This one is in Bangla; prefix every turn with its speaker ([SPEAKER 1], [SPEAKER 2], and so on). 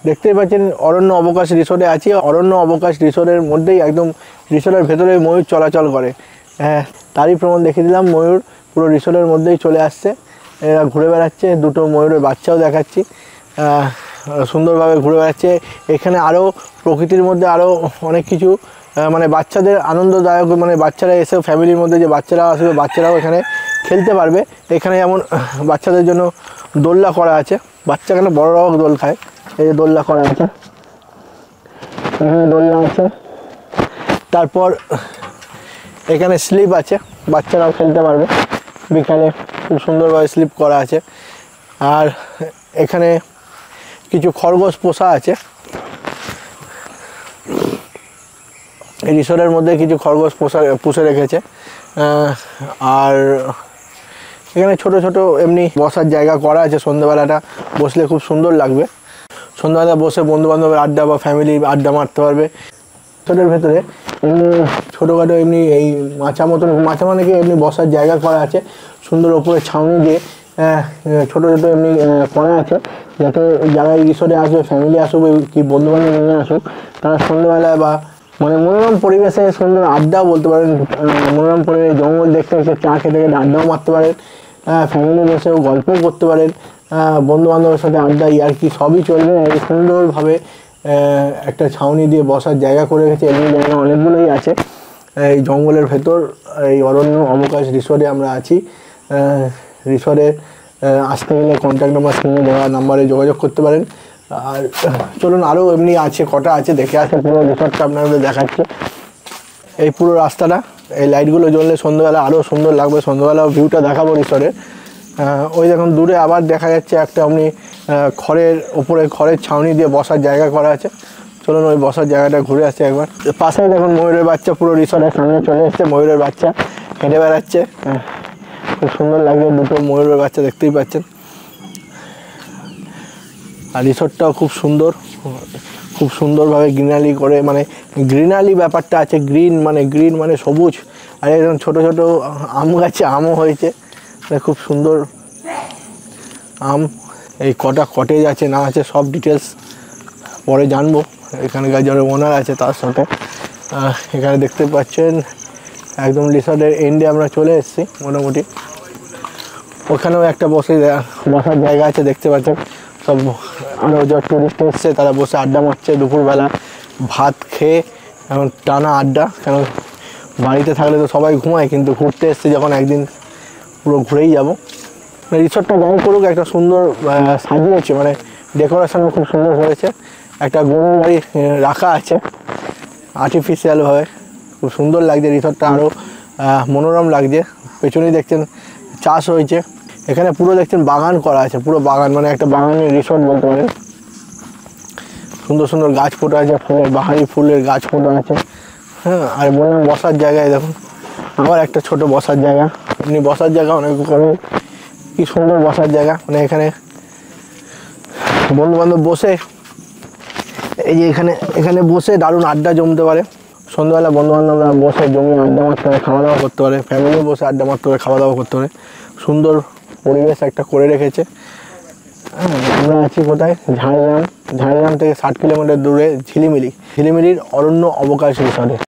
[SPEAKER 1] দেখতেই পাচ্ছেন অরণ্য অবকাশ রিসোর্টে আছি। অরণ্য অবকাশ রিসোর্টের মধ্যেই একদম রিসোর্টের ভেতরে ময়ূর চলাচল করে। হ্যাঁ, তারই প্রমাণ দেখিয়ে দিলাম। ময়ূর পুরো রিসোর্টের মধ্যেই চলে আসছে, এরা ঘুরে বেড়াচ্ছে। দুটো ময়ূরের বাচ্চাও দেখাচ্ছি, সুন্দরভাবে ঘুরে বেড়াচ্ছে। এখানে আরও প্রকৃতির মধ্যে আরও অনেক কিছু মানে বাচ্চাদের আনন্দদায়ক, মানে বাচ্চারা এসে ফ্যামিলির মধ্যে যে বাচ্চারা আসবে বাচ্চারাও এখানে খেলতে পারবে। এখানে যেমন বাচ্চাদের জন্য দোলনা করা আছে, বাচ্চা এখানে বড়রাও দোল খায়। এই যে দোলনা করা আছে, এখানে দোলনা আছে। তারপর এখানে স্লিপ আছে, বাচ্চারাও খেলতে পারবে বিকালে, খুব সুন্দরভাবে স্লিপ করা আছে। আর এখানে কিছু খরগোশ পোষা আছে, এই রিসোর্টের মধ্যে কিছু খরগোশ পুষে রেখেছে। আর এখানে ছোট ছোট এমনি বসার জায়গা করা আছে, সন্ধ্যেবেলাটা বসলে খুব সুন্দর লাগবে। সন্ধ্যাবেলা বসে বন্ধুবান্ধবের আড্ডা বা ফ্যামিলি আড্ডা মারতে পারবে। রিসোর্টের ভেতরে এমনি ছোটোখাটো এমনি এই মাচা মানে কি এমনি বসার জায়গা করা আছে, সুন্দর ওপরে ছাউনি দিয়ে ছোটো ছোটো এমনি করা আছে, যাতে যারা এই রিসোর্টে আসবে, ফ্যামিলি আসুক কি বন্ধুবান্ধব নিয়ে আসুক, তারা সন্ধ্যেবেলায় বা মানে মনোরম পরিবেশে সুন্দর আড্ডাও বলতে পারেন। মনোরম পরিবেশে জঙ্গল দেখতে দেখতে চা খেতে খেতে আড্ডাও মারতে পারেন, ফ্যামিলি বসেও গল্পও করতে পারেন, বন্ধুবান্ধবের সাথে আড্ডা কি সবই চলবে। এই সুন্দরভাবে একটা ছাউনি দিয়ে বসার জায়গা করে রেখেছে। এমনি জায়গা অনেকগুলোই আছে এই জঙ্গলের ভেতর। এই অরণ্য অবকাশ রিসোর্টে আমরা আছি। রিসোর্টে আসতে গেলে কন্ট্যাক্ট নাম্বার স্ক্রিনে দেওয়া নাম্বারে যোগাযোগ করতে পারেন। আর চলুন আরও এমনি আছে, কটা আছে দেখে আসে। পুরো রিসোর্টটা আপনাদের দেখাচ্ছে। এই পুরো রাস্তাটা, এই লাইটগুলো জ্বললে সন্ধ্যাবেলা আরও সুন্দর লাগবে। সন্ধ্যাবেলা ভিউটা দেখাবো রিসোর্টের। ওই দেখুন দূরে আবার দেখা যাচ্ছে একটা এমনি খড়ের ওপরে খড়ের ছাউনি দিয়ে বসার জায়গা করা আছে। চলুন ওই বসার জায়গাটা ঘুরে আসছে একবার। পাশেই দেখুন ময়ূরের বাচ্চা পুরো রিসোর্টের সামনে চলে এসছে। ময়ূরের বাচ্চা হেঁটে বেড়াচ্ছে, খুব সুন্দর লাগবে। দুটো ময়ূরের বাচ্চা দেখতেই পাচ্ছেন। আর রিসোর্টটাও খুব সুন্দর, খুব সুন্দরভাবে গ্রিনারি করে, মানে গ্রিনারি ব্যাপারটা আছে। গ্রিন মানে সবুজ। আর এরকম ছোটো ছোটো আম গাছে আমও হয়েছে, খুব সুন্দর আম। এই কটা কটেজ আছে না আছে সব ডিটেলস পরে জানবো। এখানকার যারা ওনার আছে তার সাথে। এখানে দেখতে পাচ্ছেন একদম রিসোর্টের এন্ডে আমরা চলে এসেছি মোটামুটি। ওখানেও একটা বসার জায়গা আছে, দেখতে পাচ্ছেন। সব আরও যা টুরিস্ট এসছে তারা বসে আড্ডা মারছে দুপুরবেলা ভাত খেয়ে। এখন টানা আড্ডা, কেন বাড়িতে থাকলে তো সবাই ঘুমায়, কিন্তু ঘুরতে এসছে যখন একদিন পুরো ঘুরেই যাবো। রিসোর্টটা যাই করুক একটা সুন্দর সাজিয়েছে, মানে ডেকোরেশনও খুব সুন্দর করেছে। একটা গরুর গাড়ি রাখা আছে আর্টিফিশিয়ালভাবে, খুব সুন্দর লাগছে। রিসোর্টটা আরও মনোরম লাগছে। পেছনেই দেখছেন চাষ হয়েছে। এখানে পুরো দেখছেন বাগান করা আছে, পুরো বাগান, মানে একটা বাগানের রিসোর্ট বলতে পারেন। সুন্দর সুন্দর গাছ ফোটা আছে, বাহারি ফুলের গাছ ফোটা আছে। হ্যাঁ, আর বললাম বসার জায়গায় দেখুন আবার একটা ছোট বসার জায়গা। এমনি বসার জায়গা অনেক কি সুন্দর বসার জায়গা, মানে এখানে বন্ধুবান্ধব বসে এই যে এখানে বসে দারুণ আড্ডা জমতে পারে। সন্ধ্যাবেলা বন্ধুবান্ধবরা বসে জমিয়ে আড্ডা মারতে পারে, খাওয়া দাওয়া করতে পারে। ফ্যামিলিও বসে আড্ডা মারতে পারে, খাওয়া দাওয়া করতে পারে। সুন্দর পরিবেশ একটা করে রেখেছে। আমরা আছি কোথায়? ঝাড়গ্রাম থেকে 60 কিলোমিটার দূরে ঝিলিমিলির অরণ্য অবকাশ রিসোর্টে।